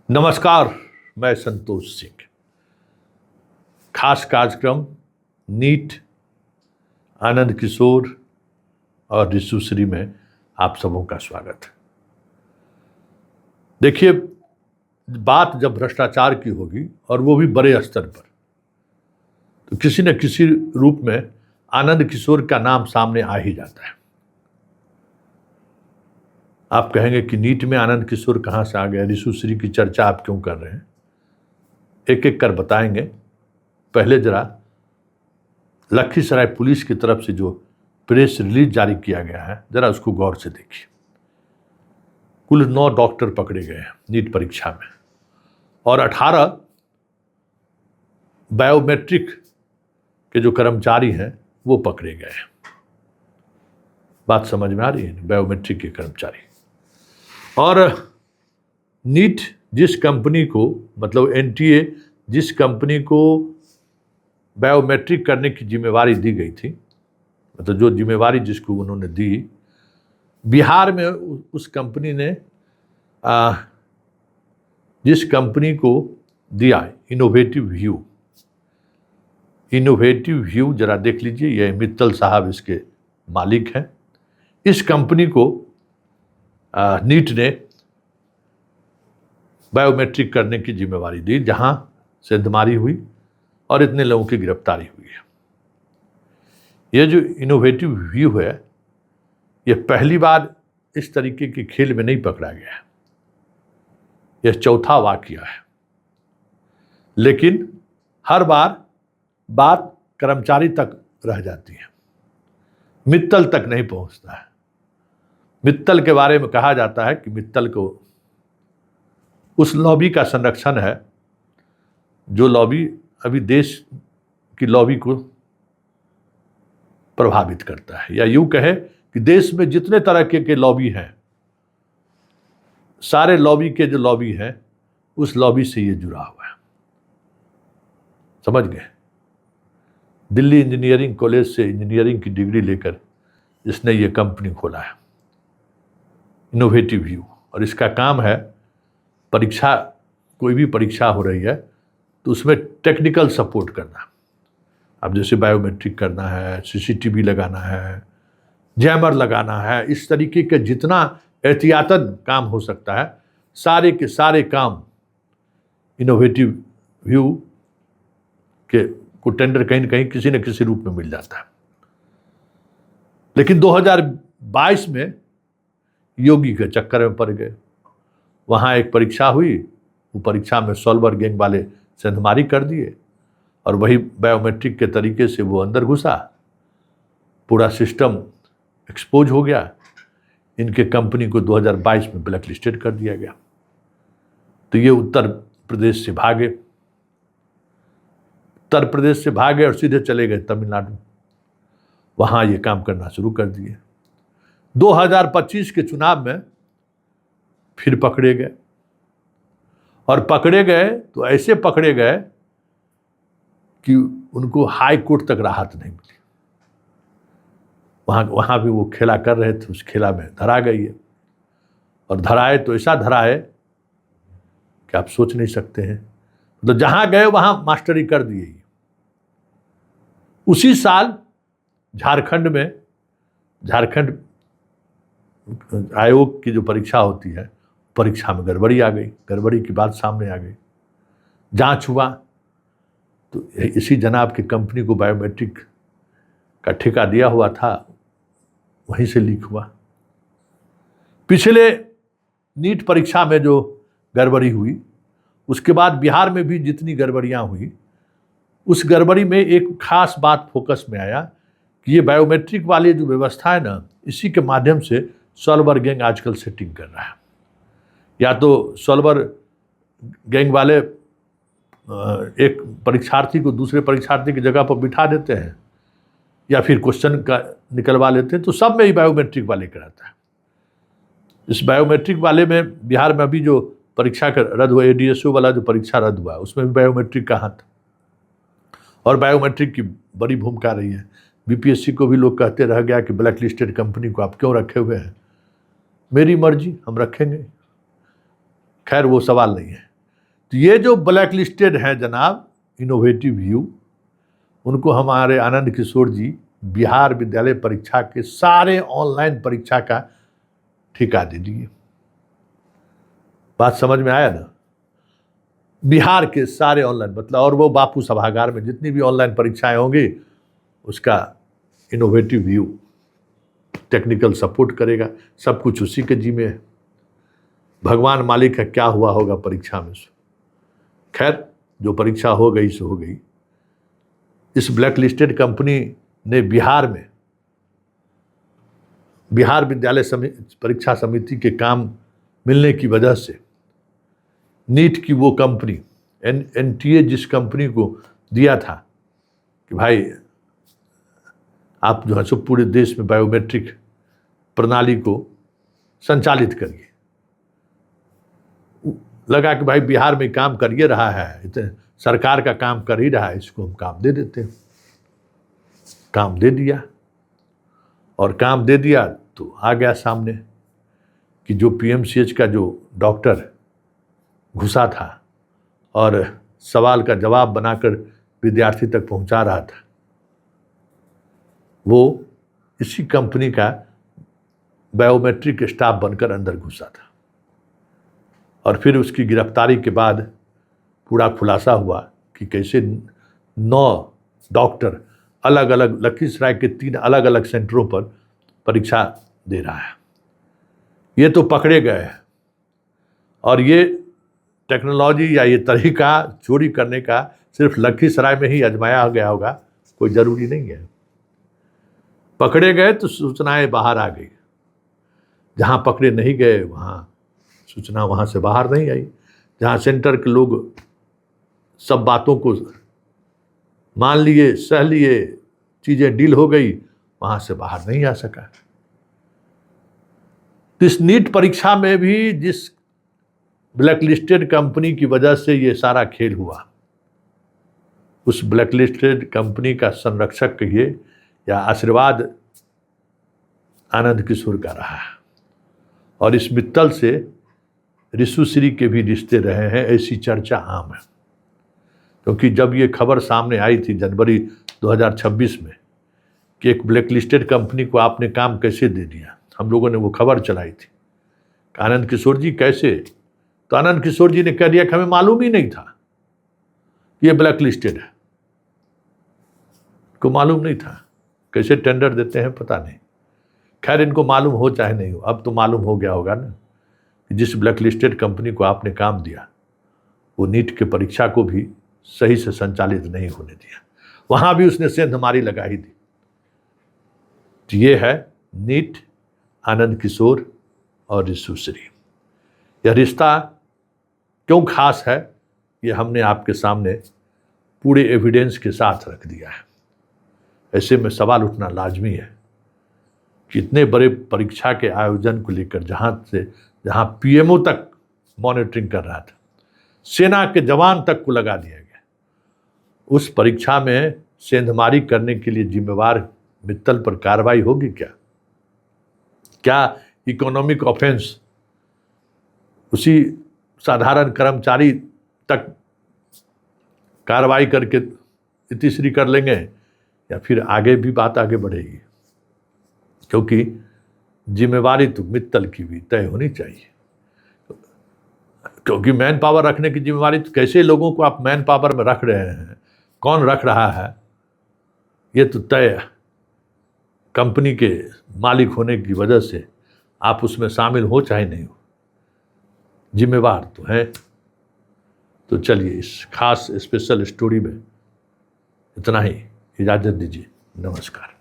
नमस्कार, मैं संतोष सिंह। खास कार्यक्रम नीट, आनंद किशोर और ऋषुश्री में आप सबों का स्वागत है। देखिए, बात जब भ्रष्टाचार की होगी और वो भी बड़े स्तर पर, तो किसी न किसी रूप में आनंद किशोर का नाम सामने आ ही जाता है। आप कहेंगे कि नीट में आनंद किशोर कहाँ से आ गया, ऋषुश्री की चर्चा आप क्यों कर रहे हैं? एक एक कर बताएंगे। पहले जरा लखीसराय पुलिस की तरफ से जो प्रेस रिलीज जारी किया गया है, जरा उसको गौर से देखिए। कुल 9 डॉक्टर पकड़े गए हैं नीट परीक्षा में और 18 बायोमेट्रिक के जो कर्मचारी हैं वो पकड़े गए हैं। बात समझ में आ रही है? बायोमेट्रिक के कर्मचारी। और नीट जिस कंपनी को, मतलब एनटीए जिस कंपनी को बायोमेट्रिक करने की जिम्मेवारी दी गई थी, मतलब जो जिम्मेवारी जिसको उन्होंने दी, बिहार में उस कंपनी ने जिस कंपनी को दिया इनोवेटिव व्यू, जरा देख लीजिए, ये मित्तल साहब इसके मालिक हैं। इस कंपनी को नीट ने बायोमेट्रिक करने की जिम्मेवारी दी, जहां सेंधमारी हुई और इतने लोगों की गिरफ्तारी हुई है। ये जो इनोवेटिव व्यू है, ये पहली बार इस तरीके के खेल में नहीं पकड़ा गया है। यह चौथा वाकया है, लेकिन हर बार बात कर्मचारी तक रह जाती है, मित्तल तक नहीं पहुंचता है। मित्तल के बारे में कहा जाता है कि मित्तल को उस लॉबी का संरक्षण है जो लॉबी अभी देश की लॉबी को प्रभावित करता है, या यूं कहे कि देश में जितने तरह के लॉबी हैं, सारे लॉबी के जो लॉबी हैं, उस लॉबी से ये जुड़ा हुआ है। समझ गए? दिल्ली इंजीनियरिंग कॉलेज से इंजीनियरिंग की डिग्री लेकर इसने ये कंपनी खोला है, इनोवेटिव व्यू। और इसका काम है, परीक्षा, कोई भी परीक्षा हो रही है तो उसमें टेक्निकल सपोर्ट करना। अब जैसे बायोमेट्रिक करना है, सीसीटीवी लगाना है, जैमर लगाना है, इस तरीके के जितना एहतियातन काम हो सकता है, सारे के सारे काम इनोवेटिव व्यू के को टेंडर कहीं न कहीं किसी न किसी रूप में मिल जाता है। लेकिन 2022 में योगी के चक्कर में पड़ गए। वहाँ एक परीक्षा हुई, वो परीक्षा में सॉल्वर गैंग वाले सेंधमारी कर दिए और वही बायोमेट्रिक के तरीके से वो अंदर घुसा। पूरा सिस्टम एक्सपोज हो गया। इनके कंपनी को 2022 में ब्लैक लिस्टेड कर दिया गया। तो ये उत्तर प्रदेश से भागे और सीधे चले गए तमिलनाडु। वहाँ ये काम करना शुरू कर दिए। 2025 के चुनाव में फिर पकड़े गए, और पकड़े गए तो ऐसे पकड़े गए कि उनको हाई कोर्ट तक राहत नहीं मिली। वहाँ भी वो खेला कर रहे थे, उस खेला में धरा गई है। और धराए तो ऐसा धराए कि आप सोच नहीं सकते हैं। तो जहाँ गए वहाँ मास्टरी कर दिए। उसी साल झारखंड आयोग की जो परीक्षा होती है, परीक्षा में गड़बड़ी आ गई। गड़बड़ी की बात सामने आ गई, जांच हुआ तो इसी जनाब की कंपनी को बायोमेट्रिक का ठेका दिया हुआ था, वहीं से लीक हुआ। पिछले नीट परीक्षा में जो गड़बड़ी हुई, उसके बाद बिहार में भी जितनी गड़बड़ियां हुई, उस गड़बड़ी में एक खास बात फोकस में आया कि ये बायोमेट्रिक वाली जो व्यवस्था है ना, इसी के माध्यम से सॉल्वर गैंग आजकल सेटिंग कर रहा है। या तो सॉल्वर गैंग वाले एक परीक्षार्थी को दूसरे परीक्षार्थी की जगह पर बिठा देते हैं, या फिर क्वेश्चन का निकलवा लेते हैं। तो सब में ही बायोमेट्रिक वाले कराता है। इस बायोमेट्रिक वाले में बिहार में अभी जो परीक्षा का रद्द हुआ, एडीएसओ वाला जो परीक्षा रद्द हुआ, उसमें भी बायोमेट्रिक का हाथ, और बायोमेट्रिक की बड़ी भूमिका रही है। बीपीएससी को भी लोग कहते रह गया कि ब्लैक लिस्टेड कंपनी को आप क्यों रखे हुए हैं। मेरी मर्जी, हम रखेंगे। खैर वो सवाल नहीं है। तो ये जो ब्लैक लिस्टेड हैं जनाब इनोवेटिव व्यू, उनको हमारे आनंद किशोर जी बिहार विद्यालय परीक्षा के सारे ऑनलाइन परीक्षा का ठेका दे दिए। बात समझ में आया ना? बिहार के सारे ऑनलाइन, मतलब, और वो बापू सभागार में जितनी भी ऑनलाइन परीक्षाएं होंगी उसका इनोवेटिव व्यू टेक्निकल सपोर्ट करेगा। सब कुछ उसी के जिम्मे है। भगवान मालिक है, क्या हुआ होगा परीक्षा में। खैर, जो परीक्षा हो गई सो हो गई। इस ब्लैक लिस्टेड कंपनी ने बिहार में बिहार विद्यालय परीक्षा समिति के काम मिलने की वजह से नीट की वो कंपनी एनटीए जिस कंपनी को दिया था कि भाई आप जो है सो पूरे देश में बायोमेट्रिक प्रणाली को संचालित करिए, लगा कि भाई बिहार में काम कर ही रहा है, सरकार का काम कर ही रहा है, इसको हम काम दे देते हैं। काम दे दिया, और काम दे दिया तो आ गया सामने कि जो पीएमसीएच का जो डॉक्टर घुसा था और सवाल का जवाब बनाकर विद्यार्थी तक पहुंचा रहा था, वो इसी कंपनी का बायोमेट्रिक स्टाफ बनकर अंदर घुसा था। और फिर उसकी गिरफ्तारी के बाद पूरा खुलासा हुआ कि कैसे 9 डॉक्टर अलग अलग लखीसराय के 3 अलग अलग सेंटरों पर परीक्षा दे रहा है। ये तो पकड़े गए हैं, और ये टेक्नोलॉजी या ये तरीका चोरी करने का सिर्फ लखीसराय में ही आजमाया गया होगा, कोई ज़रूरी नहीं है। पकड़े गए तो सूचनाएं बाहर आ गई, जहाँ पकड़े नहीं गए वहाँ सूचना वहाँ से बाहर नहीं आई। जहाँ सेंटर के लोग सब बातों को मान लिए, सह लिए, चीज़ें डील हो गई, वहाँ से बाहर नहीं आ सका। तो इस नीट परीक्षा में भी जिस ब्लैकलिस्टेड कंपनी की वजह से ये सारा खेल हुआ, उस ब्लैकलिस्टेड कंपनी का संरक्षक कहिए या आशीर्वाद आनंद किशोर का रहा है। और इस मित्तल से ऋषुश्री के भी रिश्ते रहे हैं, ऐसी चर्चा आम है। क्योंकि जब ये खबर सामने आई थी जनवरी 2026 में कि एक ब्लैकलिस्टेड कंपनी को आपने काम कैसे दे दिया, हम लोगों ने वो खबर चलाई थी। आनंद किशोर जी कैसे? तो आनंद किशोर जी ने कह दिया कि हमें मालूम ही नहीं था ये ब्लैकलिस्टेड है, को मालूम नहीं था। कैसे टेंडर देते हैं पता नहीं। खैर, इनको मालूम हो चाहे नहीं हो, अब तो मालूम हो गया होगा ना कि जिस ब्लैकलिस्टेड कंपनी को आपने काम दिया वो नीट के परीक्षा को भी सही से संचालित नहीं होने दिया, वहां भी उसने सेंधमारी लगा ही दी। तो ये है नीट, आनंद किशोर और ऋषुश्री। यह रिश्ता क्यों खास है, ये हमने आपके सामने पूरे एविडेंस के साथ रख दिया है। ऐसे में सवाल उठना लाजमी है कि इतने बड़े परीक्षा के आयोजन को लेकर जहाँ पीएमओ तक मॉनिटरिंग कर रहा था, सेना के जवान तक को लगा दिया गया, उस परीक्षा में सेंधमारी करने के लिए जिम्मेवार मित्तल पर कार्रवाई होगी क्या? क्या इकोनॉमिक ऑफेंस उसी साधारण कर्मचारी तक कार्रवाई करके इतिश्री कर लेंगे, या फिर आगे भी बात आगे बढ़ेगी? क्योंकि जिम्मेवारी तो मित्तल की भी तय होनी चाहिए, क्योंकि मैन पावर रखने की जिम्मेवारी, तो कैसे लोगों को आप मैन पावर में रख रहे हैं, कौन रख रहा है, ये तो तय कंपनी के मालिक होने की वजह से आप उसमें शामिल हो चाहे नहीं हो, जिम्मेवार तो है। तो चलिए, इस खास स्पेशल स्टोरी में इतना ही, इजाज़त दीजिए, नमस्कार।